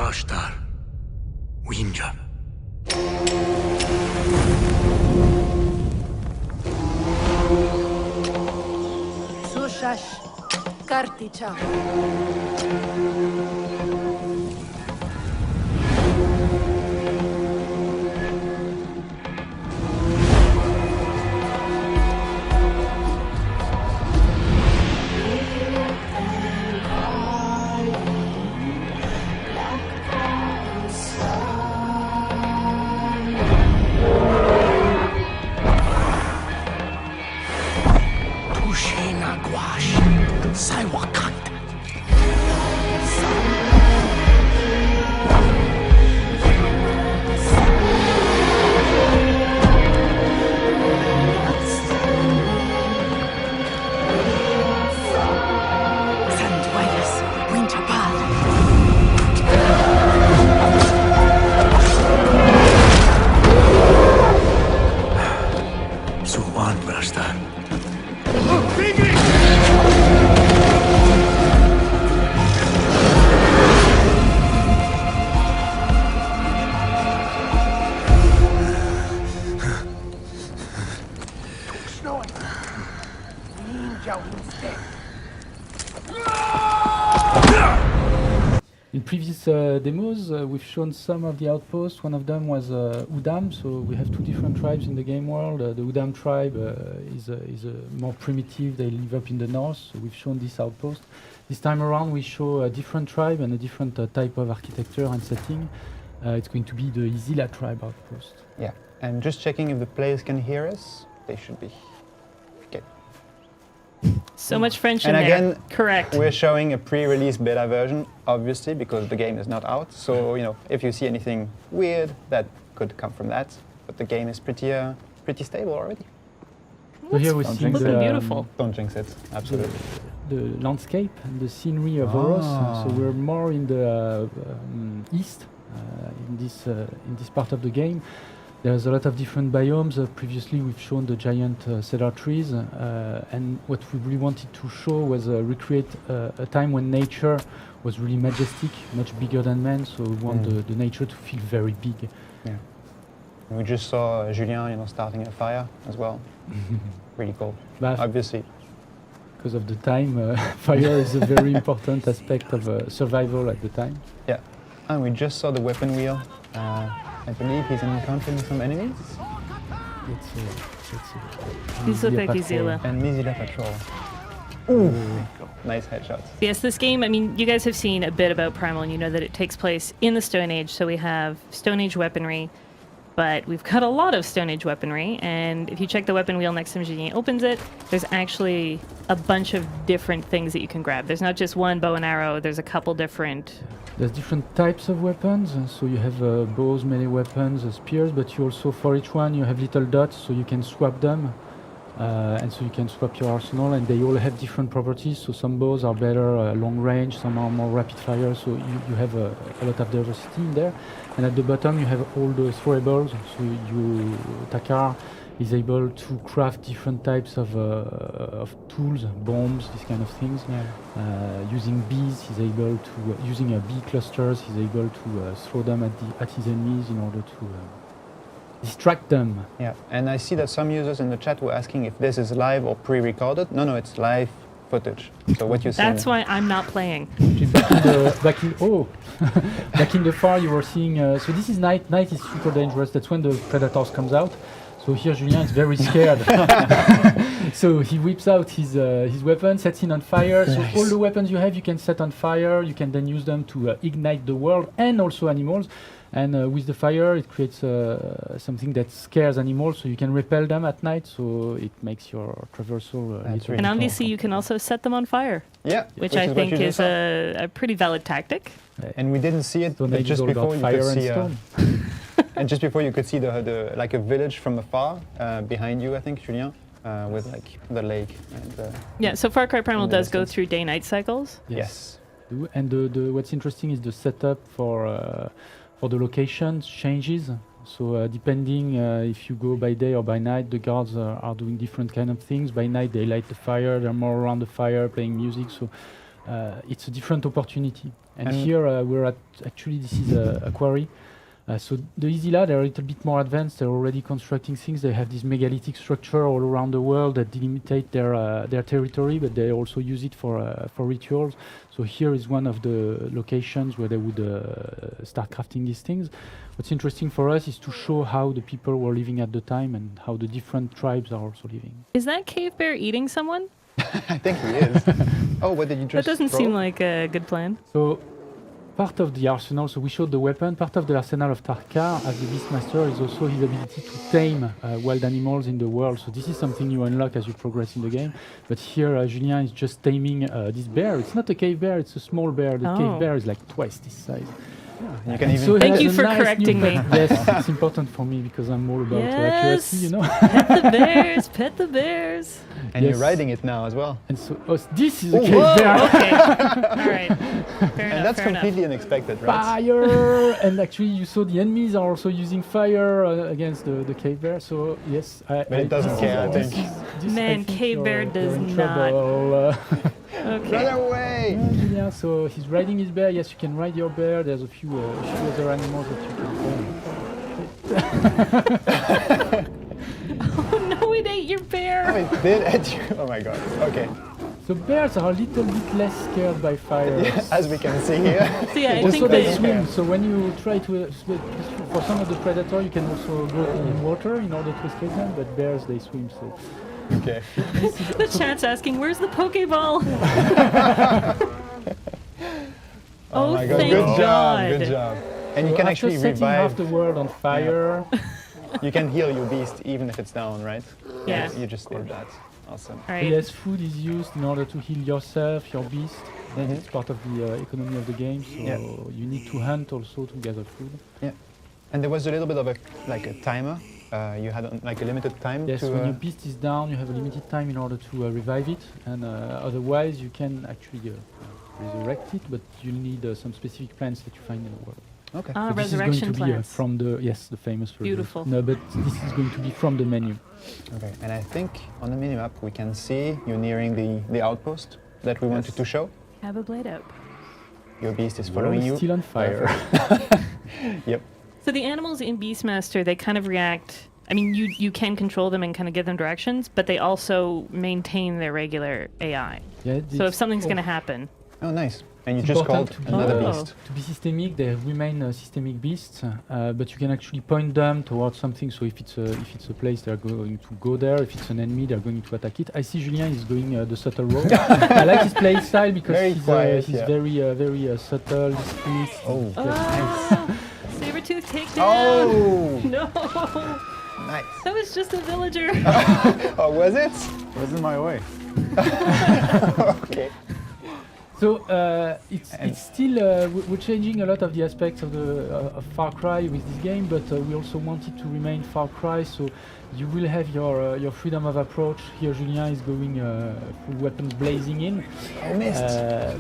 Brashtar. Winja. Sushash. Karticha. Suwan Brashtar. In previous demos, we've shown some of the outposts. One of them was Udam, so we have two different tribes in the game world. The Udam tribe is more primitive, they live up in the north, so we've shown this outpost. This time around we show a different tribe and a different type of architecture and setting. It's going to be the Izila tribe outpost. Yeah, and just checking if the players can hear us. They should be. Okay. So much French And in again, there. Correct. We're showing a pre-release beta version, obviously, because the game is not out. So, you know, if you see anything weird, that could come from that. But the game is pretty stable already. So here we Don't see jinx Looking the, beautiful. Don't jinx it, absolutely. the landscape and the scenery of Oros. So we're more in the east in this part of the game. There's a lot of different biomes. Previously we've shown the giant cedar trees, and what we really wanted to show was recreate a time when nature was really majestic, much bigger than man. So we want the nature to feel very big. Yeah. And we just saw Julien, you know, starting a fire as well. Really cool. But Obviously. because of the time, fire is a very important aspect of survival at the time. Yeah. And we just saw the weapon wheel. I believe he's encountering some enemies. These look like Izila. And Mizila Patrol. Ooh, nice headshots. Yes, this game, I mean, you guys have seen a bit about Primal and you know that it takes place in the Stone Age, so we have Stone Age weaponry, but we've got a lot of Stone Age weaponry, and if you check the weapon wheel next to him, Julien opens it, there's actually a bunch of different things that you can grab. There's not just one bow and arrow, there's a couple different... There's different types of weapons, so you have bows, melee weapons, spears, but you also, for each one, you have little dots, so you can swap them, and so you can swap your arsenal, and they all have different properties, so some bows are better long range, some are more rapid fire, so you have a lot of diversity in there. And at the bottom you have all the throwables, so Takar is able to craft different types of tools, bombs, these kind of things. Yeah. Using bees, he's able to, using bee clusters, he's able to throw them at his enemies in order to distract them. Yeah, and I see that some users in the chat were asking if this is live or pre-recorded. No, it's live footage. So what you see. That's why I'm not playing. Back in the far you were seeing, so this is night. Night is super dangerous, that's when the predators comes out. So here Julien is very scared. So he whips out his weapon, sets it on fire. So all the weapons you have you can set on fire. You can then use them to ignite the world and also animals. And with the fire it creates something that scares animals, so you can repel them at night. So it makes your traversal really And obviously you can also set them on fire. Yeah, which I think is a pretty valid tactic. And we didn't see it, so but just before you could see and just before you could see the like a village from afar behind you, I think, Julien, with like the lake. And, yeah, so Far Cry Primal does go through day-night cycles. Yes. And what's interesting is the setup for the locations changes. So depending if you go by day or by night, the guards are doing different kind of things. By night they light the fire, they're more around the fire playing music. So it's a different opportunity. And here we're at, actually this is a quarry. So the Easy-La, they're a little bit more advanced. They're already constructing things. They have this megalithic structure all around the world that delimitate their territory, but they also use it for rituals. So here is one of the locations where they would start crafting these things. What's interesting for us is to show how the people were living at the time and how the different tribes are also living. Is that cave bear eating someone? I think he is. Oh, what did you just That doesn't throw? seem like a good plan. So part of the arsenal, so we showed the weapon, part of the arsenal of Tarkar as the Beastmaster is also his ability to tame wild animals in the world. So this is something you unlock as you progress in the game. But here Julien is just taming this bear. It's not a cave bear, it's a small bear. The cave bear is like twice this size. You can even So Thank it you has a for nice correcting new me. pet. Yes, it's important for me because I'm all about accuracy, you know. Pet the bears, pet the bears. and Yes. you're riding it now as well. And so this is a Oh, cave Whoa, bear. okay. All right. Fair And enough, that's fair completely unexpected, right? Fire! And actually, you saw the enemies are also using fire against the cave bear. So yes, But it doesn't care, I think. Man, cave bear does you're in not. trouble. Okay. Run away! Yeah, so he's riding his bear. Yes, you can ride your bear. There's a few other animals that you can. Oh no, it ate your Oh, bear. it did at you. Oh my god. Okay. So bears are a little bit less scared by fire. As we can see here. So yeah, I Also, think they they. swim. So when you try to, for some of the predator, you can also go in water in order to escape them. But bears, they swim. So Okay. The chat's asking, "Where's the Pokeball?" Oh my god. thank Good job. God. Good job. And you So can after actually setting half revive. the world on fire. You can heal your beast even if it's down, right? Yeah. You just did that. Awesome. All right. Yes, food is used in order to heal yourself, your beast. Mhm. It's part of the economy of the game, so Yeah. you need to hunt also to gather food. And there was a little bit of a timer. You had like a limited time Yes, to. when your beast is down, you have a limited time in order to revive it, and otherwise you can actually resurrect it, but you'll need some specific plants that you find in the world. Okay. Ah, So this is going resurrection to be plants. from the the famous resurrection. Beautiful. No, but this is going to be from the menu. Okay. And I think on the minimap we can see you nearing the outpost that we wanted to show. Have a blade up. Your beast is World following is you. still on fire. Yep. So the animals in Beastmaster, they kind of react. I mean, you can control them and kind of give them directions, but they also maintain their regular AI. Yeah, So if something's going to happen, Oh, nice. And you It's just called important to be- another Oh. beast. To be systemic, they remain systemic beasts, but you can actually point them towards something. So if it's a place, they're going to go there. If it's an enemy, they're going to attack it. I see Julien is going the subtle road. I like his play style because Very he's, quiet, he's yeah. very subtle, discreet. Oh. Sabertooth takedown. Oh! No, Nice. that was just a villager. Oh, was it? Was in my way. Okay. So it's still we're changing a lot of the aspects of the of Far Cry with this game, but we also want it to remain Far Cry. So you will have your freedom of approach. Here, Julien is going full weapons blazing in. I missed.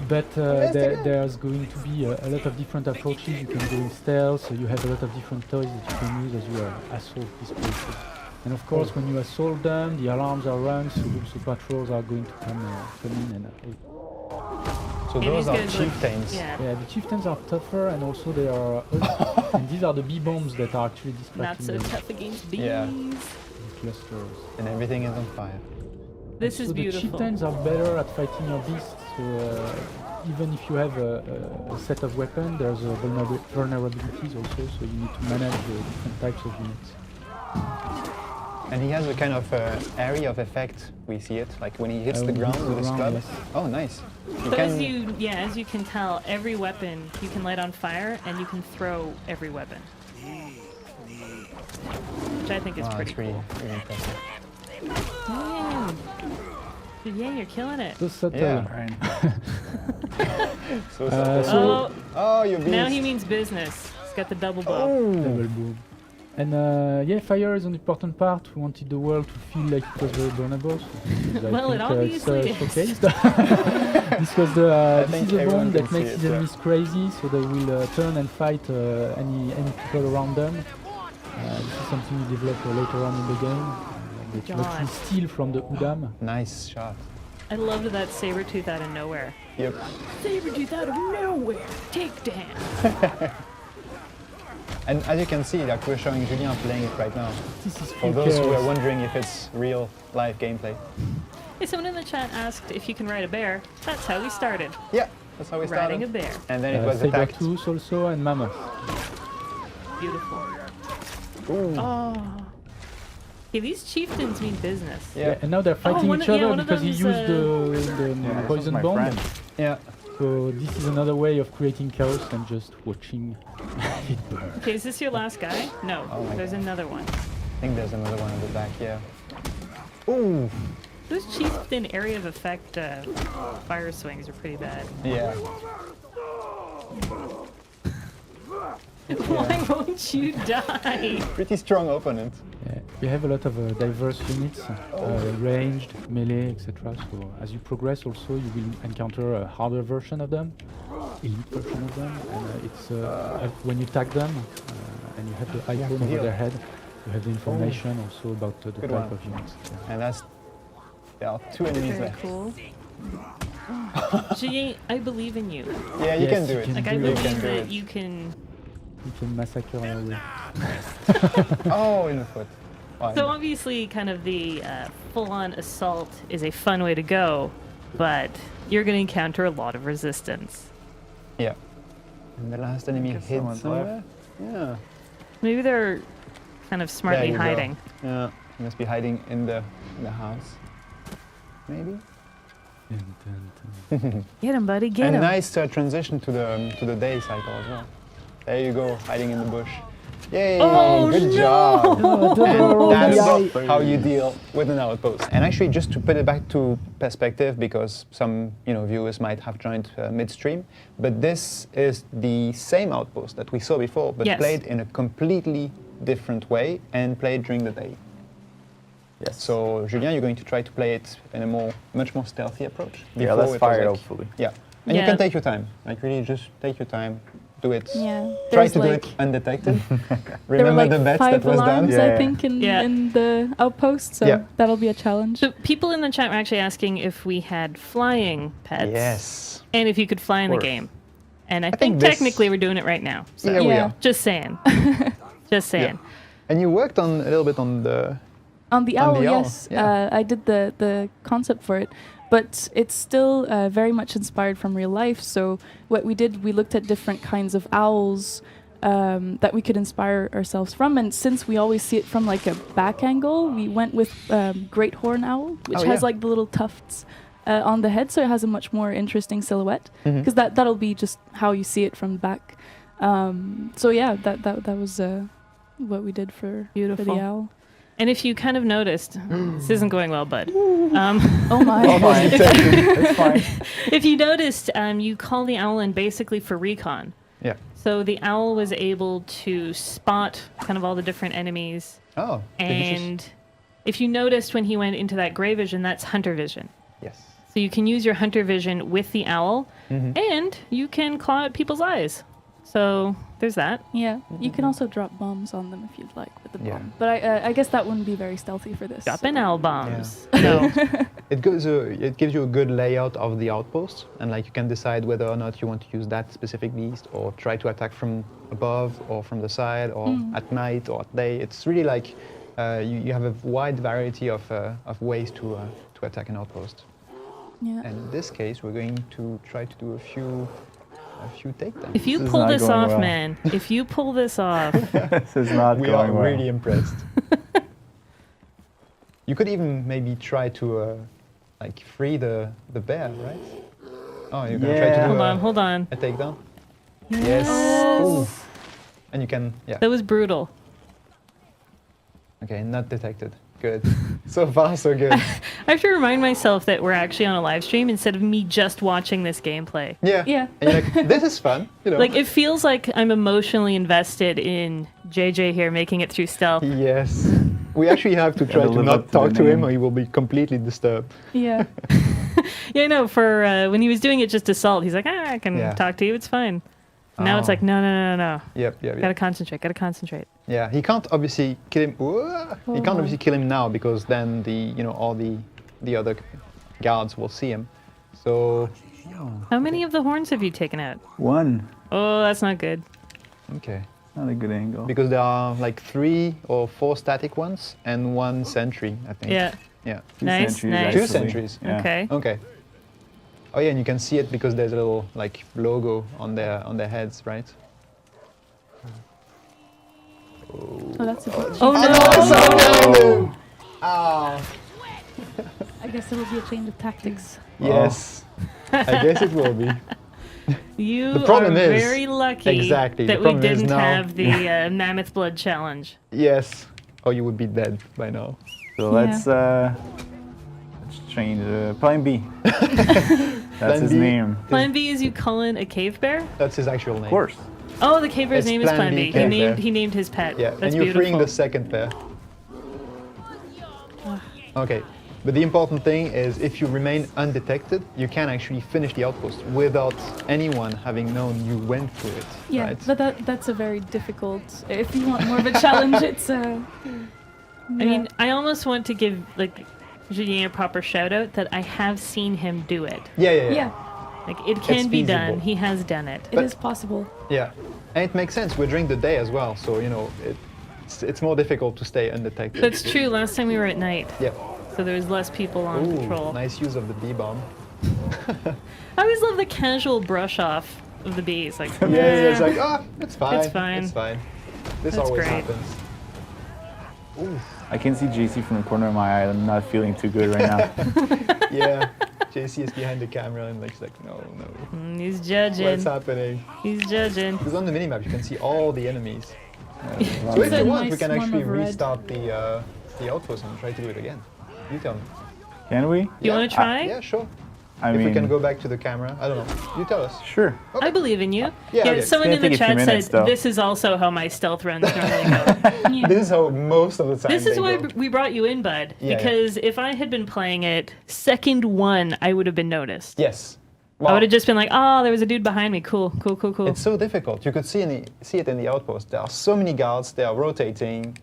But missed again. there's going to be a lot of different approaches. You can go in stealth, so you have a lot of different toys that you can use as you assault these places. And of course, when you assault them, the alarms are run, so patrols are going to come in and. So And those these are guys look- chieftains. Yeah, Yeah, the chieftains are tougher, and also they are. And these are the bee bombs that are actually not distracting so them tough against bees. Yeah. in clusters. And everything is on fire. This So is the beautiful. chieftains are better at fighting your beasts. So even if you have a set of weapons, there's vulnerabilities also. So you need to manage the different types of units. And he has a kind of area of effect. We see it, like when he hits the When he ground hits with the his ground, club. yes. Oh, nice. You So can. as you can tell, every weapon you can light on fire, and you can throw every weapon, which I think is Wow, pretty it's really, cool. really impressive. Damn. Dude, yeah, you're killing it. So subtle. Yeah. Right. So, Oh, oh, your beast. now he means business. He's got the double bow. Double boom. And yeah, fire is an important part. We wanted the world to feel like it was very burnable. So Well, it obviously is. showcased. This was the this think is a everyone bomb that can see makes it, his enemies crazy, so they will turn and fight any people around them. This is something we develop later on in the game. That you God. actually steal from the Udam. Nice shot. I loved that saber tooth out of nowhere. Yep. Saber tooth out of nowhere. Take down. And as you can see, like we're showing Julien playing it right now. This is For those who are wondering if it's real live gameplay. Hey, someone in the chat asked if you can ride a bear. That's how we started. Yeah, that's how we started. Riding a bear. And then it was attacked. Saber-tooth also and mammoth. Beautiful. Ooh. Oh. Okay, these chieftains mean business. Yeah. And now they're fighting one each of- yeah, other one of because he them's, used the this poison is my bomb. friend. Yeah. So this is another way of creating chaos and just watching it burn. Okay, is this your last guy? No, Oh my there's God. another one. I think there's another one on the back, yeah. Ooh. Those chieftain area of effect fire swings are pretty bad. Yeah. Why won't you die? Pretty strong opponent. Yeah. We have a lot of diverse units, ranged, melee, etc. So as you progress also you will encounter a harder version of them, elite version of them, and it's when you tag them and you have the icon over heal. their head, you have the information also about the Good type one. of units. Yeah. And there are 2 enemies Very left. cool. Julien, I believe in you. Yeah, you Yes, can do you it. can Like, I do it. believe can do that it. you can. You can massacre all. Oh, in the foot. Oh, So obviously, kind of the full-on assault is a fun way to go, but you're going to encounter a lot of resistance. yeah. And the last enemy Guess hid someone's somewhere. Yeah. Maybe they're kind of smartly There you go. hiding. Yeah. He must be hiding in the house. Maybe. Get him, buddy. Get And him. nice transition to the day cycle as well. There you go, hiding in the bush. Yay! Oh, good no! job. And that's Yay. how you deal with an outpost. And actually, just to put it back to perspective, because some viewers might have joined midstream, but this is the same outpost that we saw before, but Yes. played in a completely different way and played during the day. Yes. So, Julien, you're going to try to play it in a much more stealthy approach. yeah, Before let's it was fire it, like- hopefully. Yeah, and you Yeah. can take your time. Like really, just take your time. Do it. Yeah. Try There's to do like, it undetected. there were Remember like the bets 5 that was done. alarms, Yeah, I yeah. think, in, Yeah. in the outpost, so Yeah. that'll be a challenge. So people in the chat were actually asking if we had flying pets. Yes. And if you could fly in the course. game. And I think think this- technically we're doing it right now. So Yeah, we Yeah. are. just saying. Just saying. And you worked on a little bit on the. On the On owl, the owl, yes. yeah. I did the concept for it, but it's still very much inspired from real life. So what we did, we looked at different kinds of owls that we could inspire ourselves from. And since we always see it from like a back angle, we went with great horn owl, which Oh, has yeah. like the little tufts on the head, so it has a much more interesting silhouette. Mhm. Because that'll be just how you see it from the back. So yeah, that was what we did for Beautiful. the owl. And if you kind of noticed, this isn't going well, bud. Um, Oh my! Fine. It's fine. if you noticed, you call the owl in basically for recon. Yeah. So the owl was able to spot kind of all the different enemies. Oh. did you just- And if you noticed when he went into that gray vision, that's hunter vision. Yes. So you can use your hunter vision with the owl, Mhm. and you can claw at people's eyes. So there's that. Yeah, you can also drop bombs on them if you'd like with the Yeah. bomb. But I guess that wouldn't be very stealthy for this. Drop so- in owl bombs. So It gives you a good layout of the outpost, and like you can decide whether or not you want to use that specific beast, or try to attack from above, or from the side, or at night, or at day. It's really like you have a wide variety of ways to attack an outpost. Yeah. And in this case, we're going to try to do a few takedowns. if you This is pull not this going off, well. man, if you pull this off, This is not We are going well. really impressed. You could even maybe try to like free the bear, right? Oh, you're gonna try to do Yeah. hold on. a takedown? Yes. Ooh. And you can, yeah. That was brutal. Okay, not detected. Good. So far, so good. I have to remind myself that we're actually on a live stream instead of me just watching this gameplay. Yeah. Yeah. And you're like, this is fun, you know. Like, it feels like I'm emotionally invested in JJ here making it through stealth. Yes. We actually have to try Gotta to live not up to talk the to him, name. or he will be completely disturbed. Yeah. Yeah, no, for when he was doing it just assault, he's like, I can Yeah. talk to you, it's fine. Now it's Oh. like, no. Yep. Gotta concentrate. Yeah, he can't obviously kill him. He can't obviously kill him now, because then all the other guards will see him. So, How many of the horns have you taken out? One. Oh, that's not good. okay. Not a good angle. Because there are like 3 or 4 static ones and 1 sentry, I think. Yeah. Yeah. Two Nice, sentries, nice. 2 actually. sentries. Yeah. Okay. Okay. Oh yeah, and you can see it because there's a little like logo on their heads, right? Oh, that's a bit. Oh no! Ah. I guess it will be a change of tactics. Yes. I guess it will be. You The problem are is- very lucky exactly, the that we problem is didn't now- have the mammoth blood challenge. Yes. Or you would be dead by now. So Yeah. let's change Plan B. That's Plan his B. name. Plan B is you calling a cave bear? That's his actual name. Of course. Oh, the cave bear's It's name is Plan Plan B B. cave bear. He named his pet. Yeah, That's and you're beautiful. freeing the second pair. Okay, but the important thing is if you remain undetected, you can actually finish the outpost without anyone having known you went through it. Yeah, right? but that's a very difficult. If you want more of a challenge, it's. I mean, I almost want to give like Julien a proper shout out that I have seen him do it. Yeah. yeah, Like it can It's be feasible. done. He has done it. it is possible. Yeah, and it makes sense. We're during the day as well, so you know it's more difficult to stay undetected. That's true. Last time we were at night, Yeah. so there was less people on Ooh, patrol. nice use of the bee bomb. I always love the casual brush off of the bees. Like, Yeah, it's like it's fine. It's fine. It's fine. This That's always great. happens. Ooh. I can see JC from the corner of my eye. I'm not feeling too good right now. Yeah. JC is behind the camera and like, she's like, no. He's judging. What's happening? He's judging. Because on the minimap you can see all the enemies. So It's if a you want, we nice can one actually of red. restart the outpost and try to do it again. You tell me. Can we? You want to try? Yeah, sure. I If mean, we can go back to the camera, I don't know. You tell us. sure. I believe in you. Yeah, okay. Someone It's in gonna the take a few chat minutes, said though. this is also how my stealth runs normally go. This is how most of the time This is they why go. we brought you in, bud. Yeah, Because if I had been playing it second one, I would have been noticed. Yes. I would have just been like, oh, there was a dude behind me. Cool. It's so difficult. You could see it in the outpost. There are so many guards. They are rotating.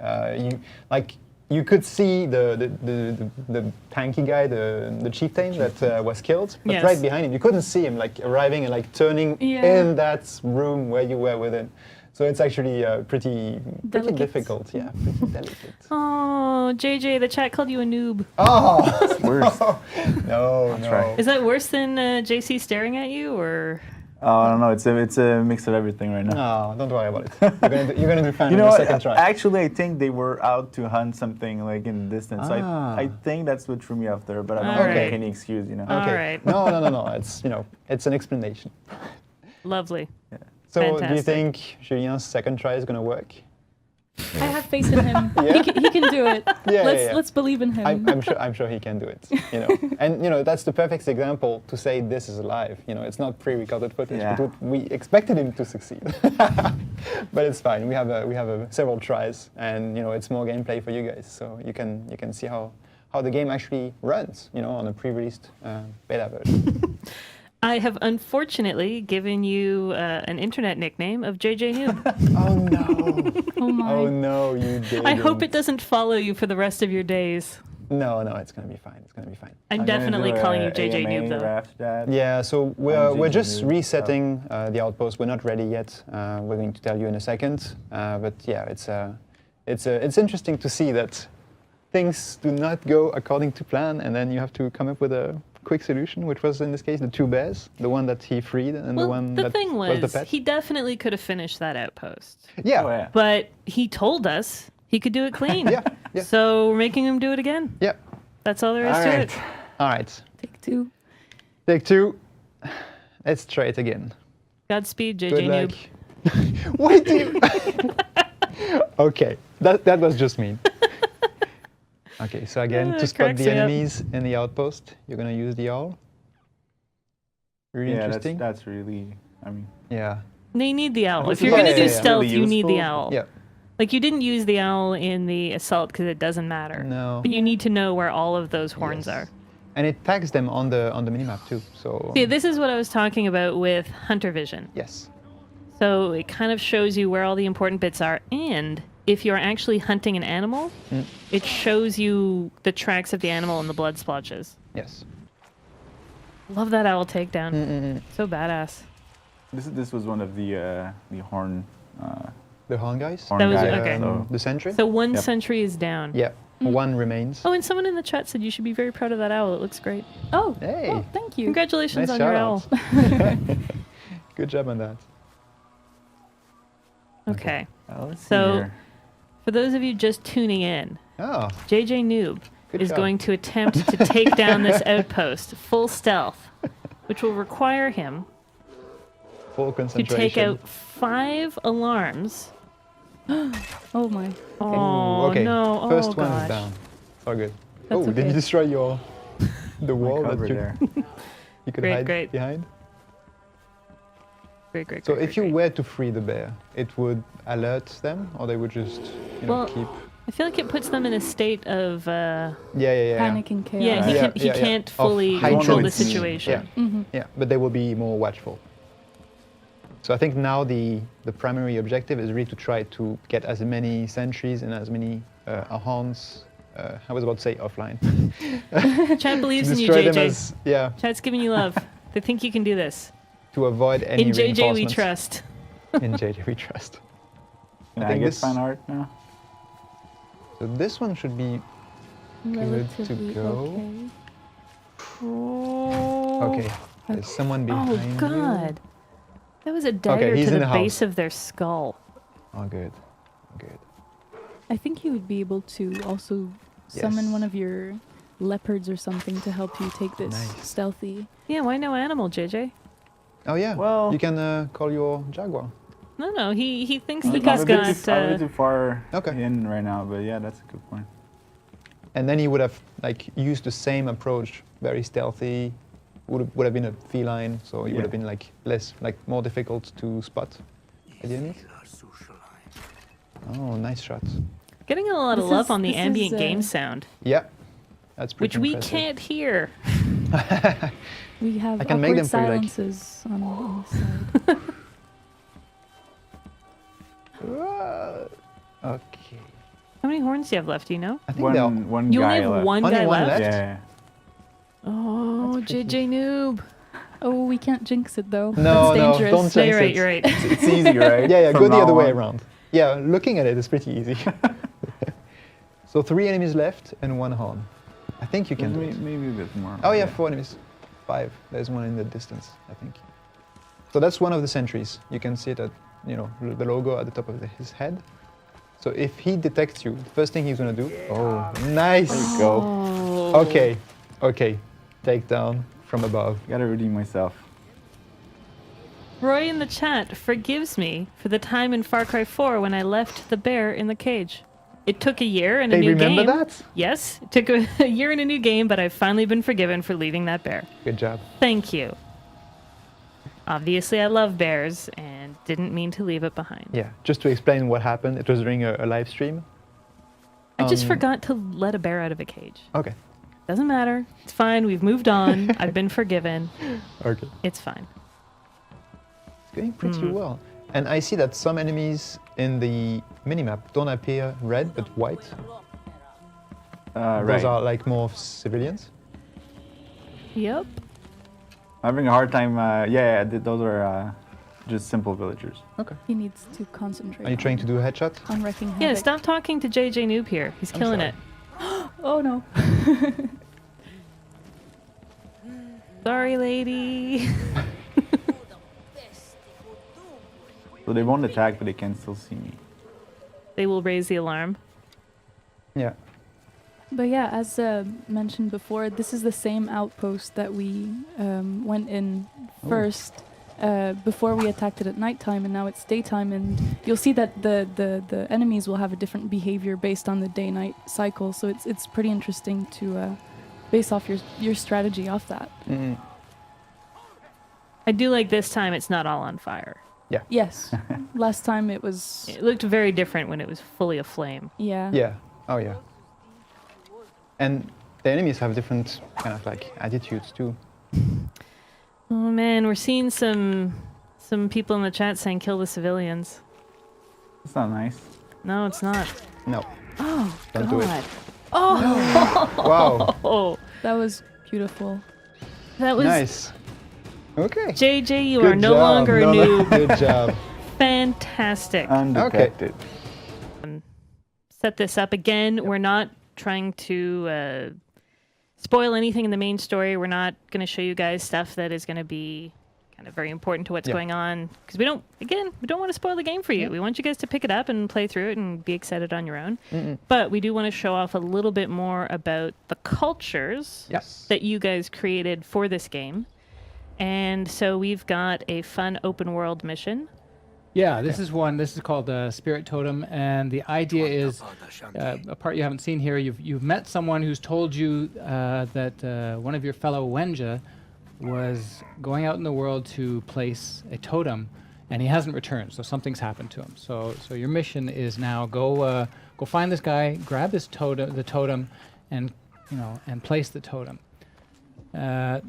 You could see the tanky guy, the chieftain that was killed, but Yes. right behind him, you couldn't see him like arriving and like turning Yeah. in that room where you were with him. So it's actually pretty Delicate. difficult. Yeah, pretty delicate. Oh, JJ, the chat called you a noob. Oh Worse. no, no. right. Is that worse than JC staring at you, or? Oh, I don't know. It's a mix of everything right now. No, don't worry about it. You're gonna do fine You on know the what? second try. Actually, I think they were out to hunt something like in the distance. So Ah. I think that's what threw me off there, but I don't Alright. make any excuse, you know. All Okay. right. No. It's it's an explanation. Lovely. So do you Fantastic. think Julien's second try is gonna work? I have faith in him. Yeah? He can do it. Yeah, Let's believe in him. I'm sure he can do it. You know, and you know that's the perfect example to say this is live. You know, it's not pre-recorded footage. Yeah. But we expected him to succeed, but it's fine. We have several tries, and you know it's more gameplay for you guys, so you can see how the game actually runs. You know, on a pre-released beta version. I have unfortunately given you an internet nickname of JJ Noob. Oh no! Oh my. Oh no! You did. I hope it doesn't follow you for the rest of your days. No, it's gonna be fine. It's gonna be fine. I'm I'm gonna definitely do a calling you JJ AMA Noob though. after that. Yeah, so we're JJ just Noob, resetting the outpost. We're not ready yet. We're going to tell you in a second. But yeah, it's interesting to see that things do not go according to plan, and then you have to come up with a quick solution, which was in this case the 2 bears, the one that he freed and the Well, one the that thing was the was, pet. he definitely could have finished that outpost. Yeah, Oh, yeah. But he told us he could do it clean. yeah. So we're making him do it again. yeah. That's all there is All to right. it. All right, Take 2. take 2. Let's try it again. Godspeed, JJ Good Noob. luck. Wait, do you? Okay, that was just mean. Okay, so again, to spot Cracks the me up. enemies in the outpost, you're gonna use the owl. Really Yeah, interesting. that's really, I mean, Yeah. They need the owl. That's If you're going to really do stealth, really you need the useful. owl. Yeah. Like, you didn't use the owl in the assault because it doesn't matter. No. But you need to know where all of those horns Yes. are. And it tags them on the minimap too. So See, this is what I was talking about with Hunter Vision. yes. So it kind of shows you where all the important bits are. And if you're actually hunting an animal, it shows you the tracks of the animal and the blood splotches. Yes. Love that owl takedown. Mm-mm. So badass. This was one of the horn. The horn guys? Horn That was- guy, okay. so- The sentry? So one Yep. sentry is down. Yeah, one remains. Oh, and someone in the chat said you should be very proud of that owl. It looks great. Oh, Hey. oh, thank you. Congratulations Nice on your owl. shout-out. Good job on that. Okay. Let's see So, here. for those of you just tuning in, Oh, JJ Noob good is job. going to attempt to take down this outpost full stealth, which will require him Full to concentration. take out 5 alarms. Oh my. Oh, okay. no. First Oh, one gosh. is down. Oh, good. That's oh, did okay. you destroy your the My wall cover that there. you could Great, hide great. behind? Great, great, So great, if great, you great. were to free the bear, it would alert them, or they would just, you know, Well, keep. I feel like it puts them in a state of, Yeah. Panic and chaos. yeah, he, Yeah, can, he yeah, yeah. can't Of fully heightened- control the Yeah. situation. Mm-hmm. Yeah, but they will be more watchful. So I think now the primary objective is really to try to get as many sentries and as many horns. I was about to say offline. Chat believes in you, Destroy them JJ. as, yeah, Chat's giving you love. They think you can do this. to avoid any In JJ we reinforcements. trust. In JJ we trust. Can I I think get this- fan art now? So this one should be good to Relatively go. okay. Okay. There's someone behind Oh, you. God. That was a dagger he's to in the the base house. of their skull. Oh, good. Good. I think you would be able to also summon Yes. one of your leopards or something to help you take this Nice. stealthy. Yeah, why no animal, JJ? Oh yeah. Well- you can call your jaguar. No, he thinks I'm that a he's bit got. too- I'm a bit too far Okay. in right now, but yeah, that's a good point. And then he would have like used the same approach, very stealthy. Would have been a feline, so he Yeah. would have been like less, like more difficult to spot. At the enemy. Oh, nice shot. Getting a lot of This love is- on the this is, ambient game sound, Yeah, that's which pretty we impressive. can't hear. We have I can make awkward them for you, like- silences on the side. Okay. How many horns do you have left? Do you know? I think they're One You guy only have left. one Only guy one left. left? Yeah. Oh, That's pretty- JJ Noob. Oh, we can't jinx it though. No, That's no, dangerous. don't No, jinx you're right. it. You're right. It's easy, right? Yeah, From go the now other way on. around. Yeah, looking at it is pretty easy. So 3 enemies left and 1 horn. I think you can do it. Maybe a bit more. Oh yeah, 4 enemies. 5. There's one in the distance, I think. So that's one of the sentries. You can see it at, you know, the logo at the top of his head. So if he detects you, the first thing he's gonna do. Oh, nice. There you go. Oh. Okay, okay. Take down from above. Gotta redeem myself. Roy in the chat forgives me for the time in Far Cry 4 when I left the bear in the cage. It took a year and a They new remember game. that? Yes, it took a year and a new game, but I've finally been forgiven for leaving that bear. Good job. Thank you. Obviously, I love bears and didn't mean to leave it behind. Yeah, just to explain what happened, it was during a live stream. I just Um, forgot to let a bear out of a cage. Okay. Doesn't matter. It's fine. We've moved on. I've been forgiven. Okay. It's fine. It's going pretty well. And I see that some enemies in the minimap don't appear red, but white. Those Right. are like more civilians. Yep. I'm having a hard time. Those are just simple villagers. Okay. He needs to concentrate. Are you trying to do a headshot? on wrecking havoc. Yeah, stop talking to JJ Noob here. He's I'm killing sorry. it. Oh no. Sorry, lady. So they won't attack, but they can still see me. They will raise the alarm. Yeah. But yeah, as mentioned before, this is the same outpost that we went in first before we attacked it at nighttime, and now it's daytime. And you'll see that the enemies will have a different behavior based on the day-night cycle. So it's pretty interesting to base off your strategy off that. Mm-mm. I do like this time it's not all on fire. Yes. Last time it was. It looked very different when it was fully aflame. Yeah. Yeah. Oh yeah. And the enemies have different kind of like attitudes too. Oh man, we're seeing some people in the chat saying kill the civilians. It's not nice. No, it's not. No. Oh Don't God. do it. Oh. Wow. Oh. That was beautiful. That was Nice. Okay. JJ. You Good are no job. longer a No, noob. Good job. Fantastic. Undetected. Set this up again. We're not trying to spoil anything in the main story. We're not going to show you guys stuff that is going to be kind of very important to what's going on, because we don't want to spoil the game for you. We want you guys to pick it up and play through it and be excited on your own. But we do want to show off a little bit more about the cultures that you guys created for this game. And so we've got a fun open world mission. Yeah, this is one. This is called Spirit Totem, and the idea is a part you haven't seen here. You've met someone who's told you that one of your fellow Wenja was going out in the world to place a totem, and he hasn't returned. So something's happened to him. So your mission is now go find this guy, grab his totem, the totem, and place the totem.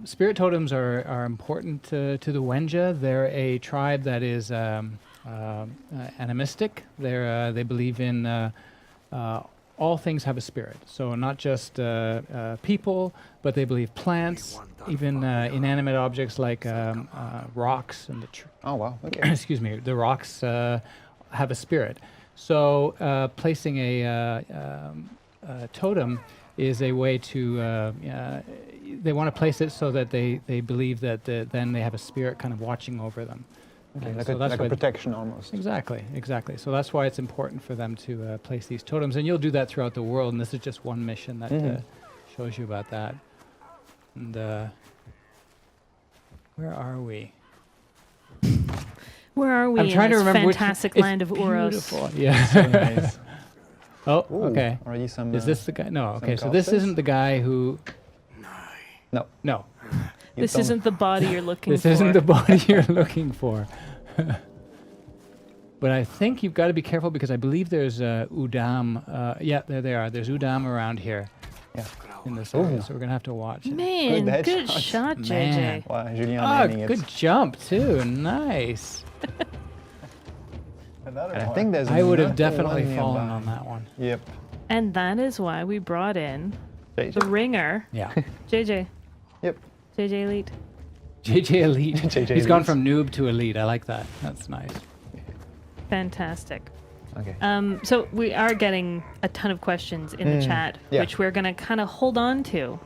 Spirit totems are important to the Wenja. They're a tribe that is animistic. They believe in all things have a spirit. So not just people, but they believe plants, even inanimate objects like rocks and Oh wow. Okay. excuse me, the rocks have a spirit. So placing a totem is a way to they want to place it so that they believe that then they have a spirit kind of watching over them. Okay, So like a protection almost. Exactly. So that's why it's important for them to place these totems, and you'll do that throughout the world. And this is just one mission that shows you about that. And where are we? Where are we I'm trying in to this remember. fantastic It's land of Uros? beautiful. Yeah. So nice. Oh, Ooh, okay. Already some. Is this the guy? No. Okay, so some this castles? isn't the guy who. No. No. This isn't the body you're looking This for. isn't the body you're looking for. But I think you've got to be careful because I believe there's Udam. Yeah, there they are. There's Udam around here. Yeah. In this area, so we're gonna have to watch it. Man, Good good headshot. shot, Man. JJ. Wow, Julien Oh, naming it. good jump too. Nice. And I think there's. I would have another definitely one fallen nearby. on that one. Yep. And that is why we brought in the ringer, Yeah. JJ. Yep. JJ Elite. JJ Elite. JJ He's gone Elite. from noob to elite. I like that. That's nice. Fantastic. Okay. So we are getting a ton of questions in the chat, yeah. which we're going to kind of hold on to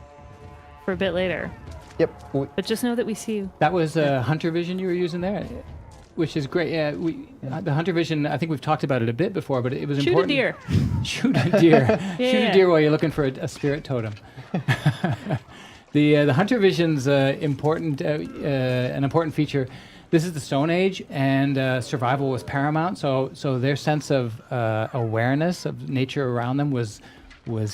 for a bit later. Yep. But just know that we see you. That was hunter vision you were using there, which is great. Yeah, the hunter vision. I think we've talked about it a bit before, but it was Shoot important. a deer. Shoot a deer. Shoot Yeah. a deer while you're looking for a spirit totem. The hunter vision's important, an important feature. This is the Stone Age, and survival was paramount. So their sense of awareness of nature around them was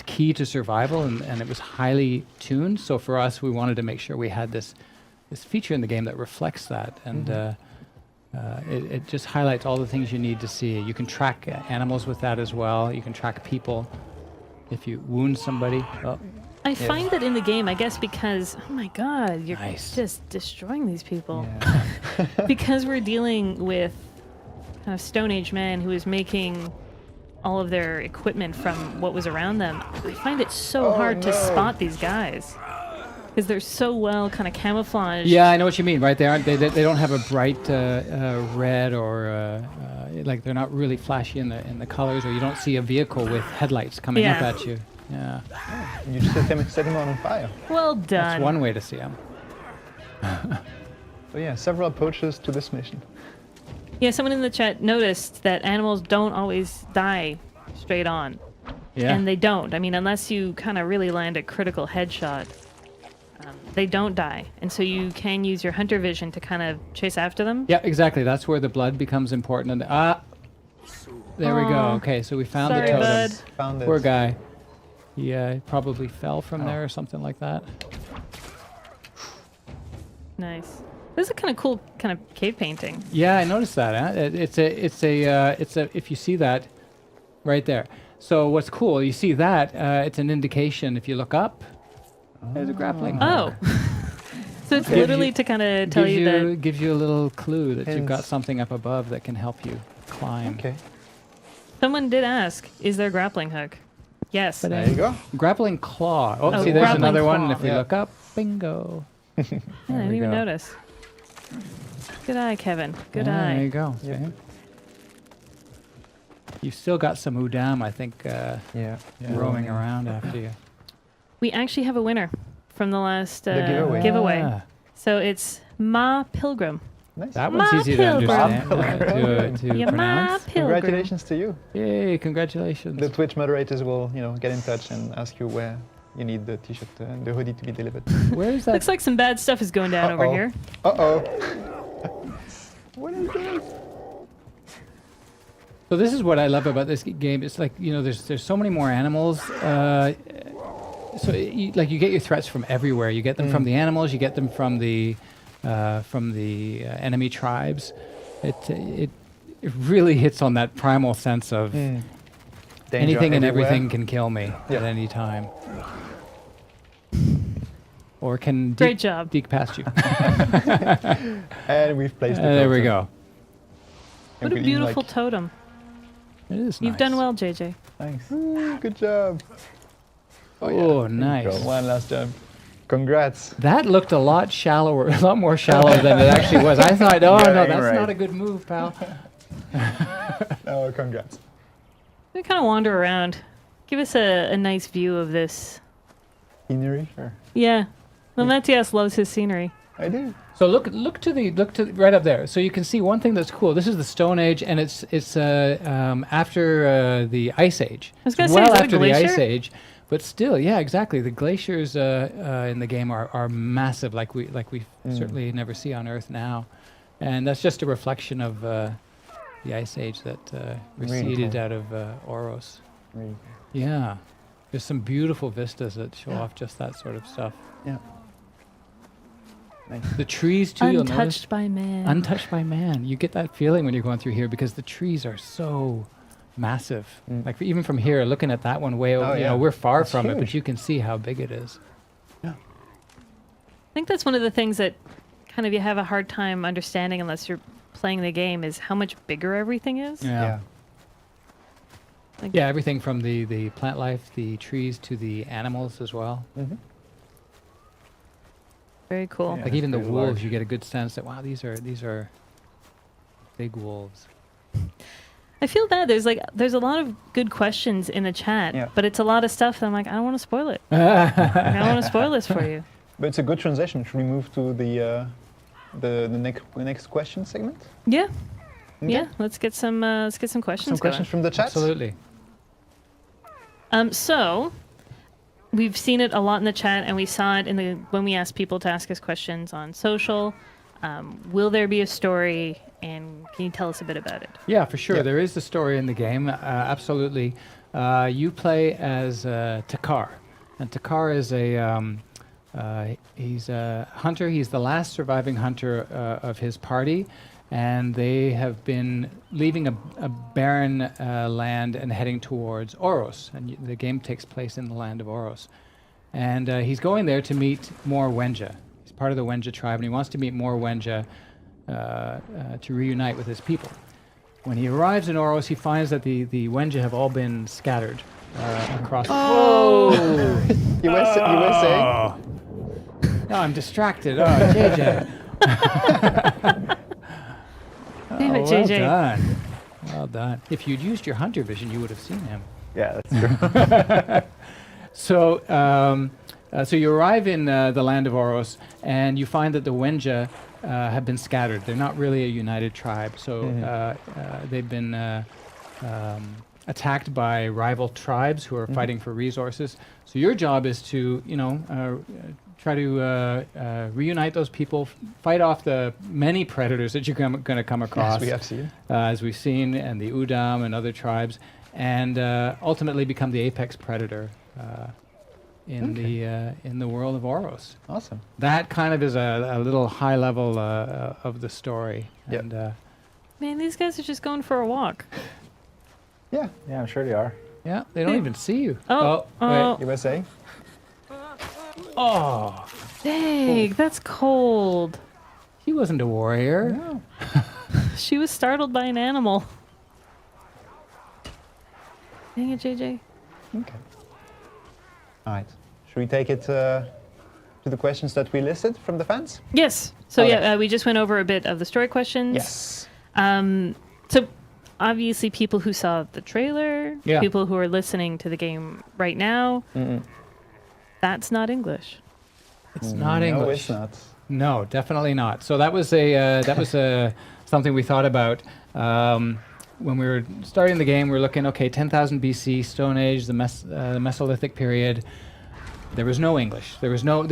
key to survival, and it was highly tuned. So for us, we wanted to make sure we had this feature in the game that reflects that, and it just highlights all the things you need to see. You can track animals with that as well. You can track people if you wound somebody. Oh. I find that in the game, I guess because, oh my god, you're Nice. just destroying these people. Yeah. Because we're dealing with a Stone Age man who is making all of their equipment from what was around them, I find it so hard to spot these guys. Because they're so well kind of camouflaged. Yeah, I know what you mean, right? They aren't. They don't have a bright red or like they're not really flashy in the colors, or you don't see a vehicle with headlights coming up Yeah. at you. Yeah, You just set him on fire. Well done. that's one way to see them. So yeah, several approaches to this mission. Yeah, someone in the chat noticed that animals don't always die straight on. Yeah, And they don't. I mean, unless you kind of really land a critical headshot, they don't die. And so you can use your hunter vision to kind of chase after them. yeah, exactly. That's where the blood becomes important. And there we go. Aw. Okay, so we found Sorry, the totem. bud. Found it. Poor guy. He probably fell from there or something like that. Nice. This is a kind of cool kind of cave painting. Yeah, I noticed that. Huh? It's a. If you see that, right there. So what's cool? You see that? It's an indication. If you look up, there's a grappling hook. Oh. So it's Gives literally you- to kind of tell you that. gives you a little clue that you've got Hints. something up above that can help you climb. Okay. Someone did ask, is there a grappling hook? Yes. But, There you go. Grappling claw. Oh, Oh, see, there's grappling another one. And claw. if we Yeah. look up, bingo. I didn't even notice. Good eye, Kevin. Good eye. There you go. Yeah. See? You've still got some udam, I think, Yeah. roaming around after you. We actually have a winner from the last giveaway. Ah, So it's Ma Pilgrim. Nice. that one's Ma easy to Pilgrim. understand, to Yeah, Ma pronounce. Pilgrim. Congratulations to you. Yay, congratulations. The Twitch moderators will, get in touch and ask you where you need the t-shirt, the hoodie to be delivered. Where is that? Looks like some bad stuff is going down over here. Uh-oh. What is this? So this is what I love about this game. It's like, there's so many more animals. So you get your threats from everywhere. You get them from the animals. You get them from the enemy tribes. It really hits on that primal sense of Danger anything and everywhere. everything can kill me Yeah. at any time, or can Great job. deke past you. And we've placed the There we totem. go. What a And we beautiful like- totem. It is. You've nice. done well, JJ. Thanks. Good job. Oh, There you nice. go. One last jump. Congrats. That looked a lot shallower, a lot more shallow than it actually was. I thought, oh Yeah, no, you're that's right. not a good move, pal. Oh, congrats. We kind of wander around. Give us a nice view of this. Scenery? Sure. Yeah. Well, Matthias loves his scenery. I do. So look to right up there. So you can see one thing that's cool. This is the Stone Age, and it's after the Ice Age. I was gonna It's say, well is that a after the Ice glacier? Age, but still, yeah, exactly. The glaciers in the game are massive, like we certainly never see on Earth now, and that's just a reflection of the Ice Age that receded cool. out of Oros. Really. Yeah, there's some beautiful vistas that show off just that sort of stuff. Yeah. Nice. The trees too. You'll notice. Untouched by man. Untouched by man. You get that feeling when you're going through here because the trees are so massive. Like even from here, looking at that one way over, Oh, yeah. we're far It's from it, but huge. you can see how big it is. I think that's one of the things that kind of you have a hard time understanding unless you're playing the game is how much bigger everything is. Yeah. Like, Yeah, everything from the plant life, the trees, to the animals as well. Mhm. Very cool. Yeah. Like even the pretty wolves, large. you get a good sense that wow, these are big wolves. I feel bad. There's a lot of good questions in the chat, Yeah. but it's a lot of stuff that I'm like, I don't want to spoil it. I don't want to spoil this for you. But it's a good transition. Should we move to the next question segment? Yeah. Okay. Yeah. Let's get some questions Some questions from the chat. Absolutely. So we've seen it a lot in the chat, and we saw it when we asked people to ask us questions on social. Will there be a story, and can you tell us a bit about it? Yeah, for sure. Yeah. There is the story in the game. Absolutely. You play as Takar, and Takar is he's a hunter. He's the last surviving hunter of his party, and they have been leaving a barren land and heading towards Oros. And the game takes place in the land of Oros, and he's going there to meet more Wenja. He's part of the Wenja tribe, and he wants to meet more Wenja to reunite with his people. When he arrives in Oros, he finds that the Wenja have all been scattered across. Oh! you were saying? No, I'm distracted. Oh, JJ. Damn it, Well JJ. done. Well done. If you'd used your hunter vision, you would have seen him. Yeah, that's true. So you arrive in the land of Oros, and you find that the Wenja have been scattered. They're not really a united tribe. So they've been attacked by rival tribes who are fighting for resources. So your job is to, try to reunite those people, fight off the many predators that you're going to come across. Yes, we have seen. As we've seen, and the Udam and other tribes, and ultimately become the apex predator in the world of Oros. Awesome. That kind of is a little high level of the story. Yep. And Man, these guys are just going for a walk. Yeah. Yeah, I'm sure they are. yeah, they don't even see you. Oh, wait. You were saying? Oh, Dang, that's cold. he wasn't a warrior. No. She was startled by an animal. Dang it, JJ. Okay. All right. Should we take it to the questions that we listed from the fans? Yes. So Okay. yeah, we just went over a bit of the story questions. Yes. So obviously, people who saw the trailer, Yeah. people who are listening to the game right now, that's not English. It's not No, English. it's not. No, definitely not. So that was something we thought about when we were starting the game. We were looking, okay, 10,000 BC, Stone Age, the Mesolithic period. There was no English. There was no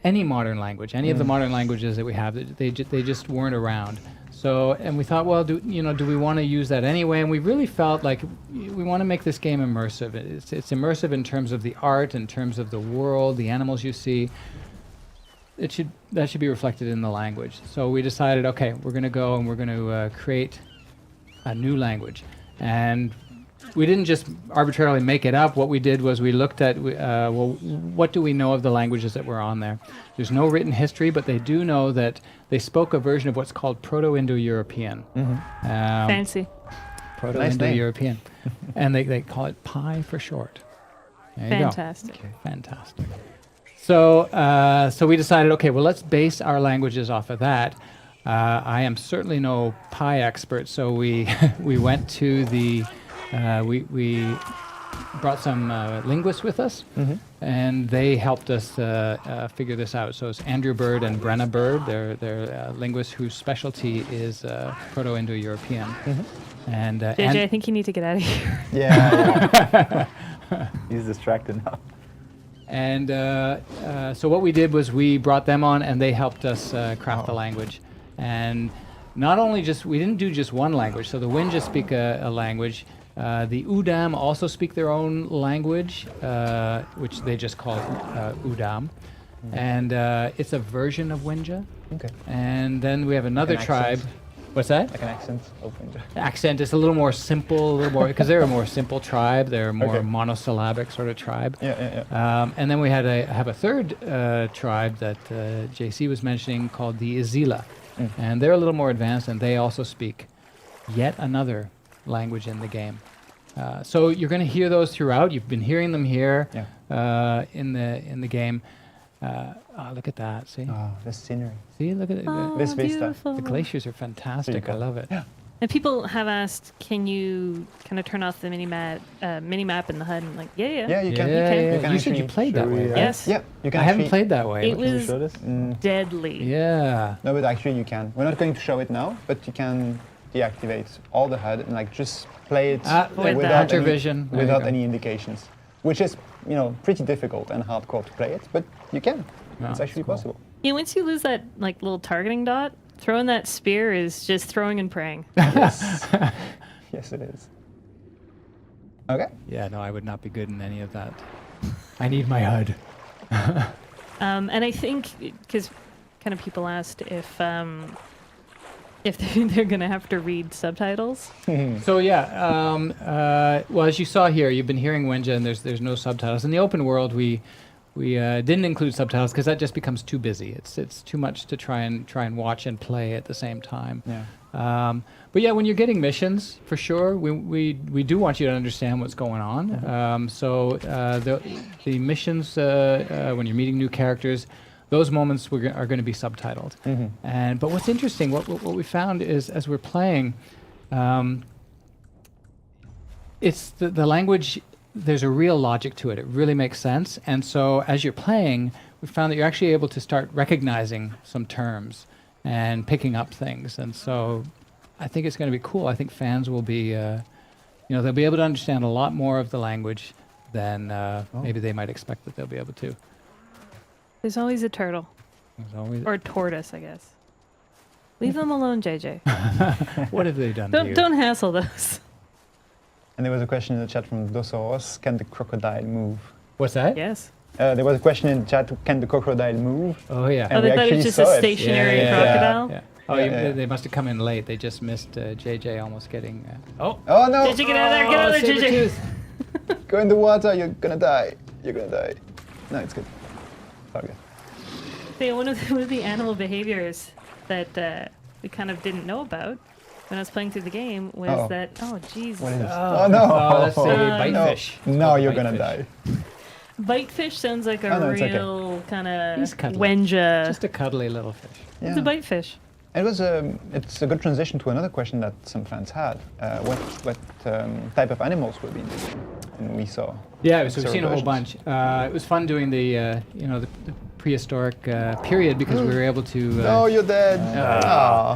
any modern language. Any of the modern languages that we have, they just weren't around. So, and we thought, well, do we want to use that anyway? And we really felt like we want to make this game immersive. It's immersive in terms of the art, in terms of the world, the animals you see. That should be reflected in the language. So we decided, okay, we're going to go and we're going to create a new language. And we didn't just arbitrarily make it up. What we did was we looked at, well, what do we know of the languages that were on there? There's no written history, but they do know that they spoke a version of what's called Proto-Indo-European. Fancy. Proto-Indo-European. And they call it PI for short. There you go. Fantastic. Fantastic. So we decided, okay, well, let's base our languages off of that. I am certainly no PI expert, so we went to the we brought some linguists with us, and they helped us figure this out. So it's Andrew Bird and Brenna Bird. They're linguists whose specialty is Proto-Indo-European. And JJ, I think you need to get out of here. Yeah. He's distracted now. And so what we did was we brought them on, and they helped us craft the language. And not only we didn't do just one language. So the Winja speak a language. The Udam also speak their own language, which they just call Udam. And it's a version of Winja. Okay. And then we have another Like an tribe. accent. What's that? Like an accent of Winja. Accent is a little more simple, a little more, because they're a more simple tribe. They're a more Okay. monosyllabic sort of tribe. Yeah. And then we have a third tribe that JC was mentioning called the Izila. And they're a little more advanced, and they also speak yet another language in the game. So you're going to hear those throughout. You've been hearing them here in the game. Look at that! See, Oh, the scenery. see, look at it. This vista. Beautiful. The glaciers are fantastic. I Super. love it. Yeah. And people have asked, can you kind of turn off the mini map in the HUD? And like, yeah. Yeah, you can. Yeah, can. yeah. You can You said you actually played that show way, you- right? Yes. Yeah, you can. I haven't actually- played that way. It Can you was show this? deadly. Yeah. No, but actually you can. We're not going to show it now, but you can deactivate all the HUD and like just play it With without that. Vision. There you without go. any indications, which is pretty difficult and hardcore to play it, but you can. Yeah, It's actually cool. possible. Yeah, once you lose that like little targeting dot, throwing that spear is just throwing and praying. Yes, yes, it is. Okay. Yeah, no, I would not be good in any of that. I need my HUD. And I think because kind of people asked if they're gonna have to read subtitles. So yeah, well, as you saw here, you've been hearing Winja, and there's no subtitles. In the open world, we didn't include subtitles because that just becomes too busy. It's too much to try and watch and play at the same time. Yeah. But yeah, when you're getting missions, for sure, we do want you to understand what's going on. So the missions, when you're meeting new characters, those moments are going to be subtitled. But what's interesting, what we found is as we're playing, it's the language. There's a real logic to it. It really makes sense. And so as you're playing, we found that you're actually able to start recognizing some terms and picking up things. And so I think it's going to be cool. I think fans will be, they'll be able to understand a lot more of the language than maybe they might expect that they'll be able to. There's always a turtle There's always, or a tortoise, I guess. Leave them alone, JJ. what have they done to you? Don't hassle those. And there was a question in the chat from Dosoros, can the crocodile move? What's that? Yes. There was a question in the chat, can the crocodile move? Oh, yeah. Oh, And we they thought it was actually just a saw it. stationary Yeah. crocodile. Yeah. Oh, Yeah. they must have come in late. They just missed JJ almost getting... Oh no! JJ, get out of there! Get out of there, JJ! Sabertooth. Go in the water, you're gonna die. You're gonna die. No, it's good. Okay. See, one of the animal behaviors that we kind of didn't know about when I was playing through the game was Uh-oh. that, oh, jeez. What is this? Oh, Oh no! oh, that's the no. bitefish. It's No, called you're the gonna bitefish. die. Bitefish sounds like a Oh, no, it's okay. real kind He's of cuddly. wenja. Just a cuddly little fish. Yeah. It's a bitefish. It was it's a good transition to another question that some fans had. What type of animals will be in this? And we saw. Yeah, so we've several seen a whole versions. bunch. It was fun doing the the prehistoric period because we were able to. Oh, you're dead. Ah.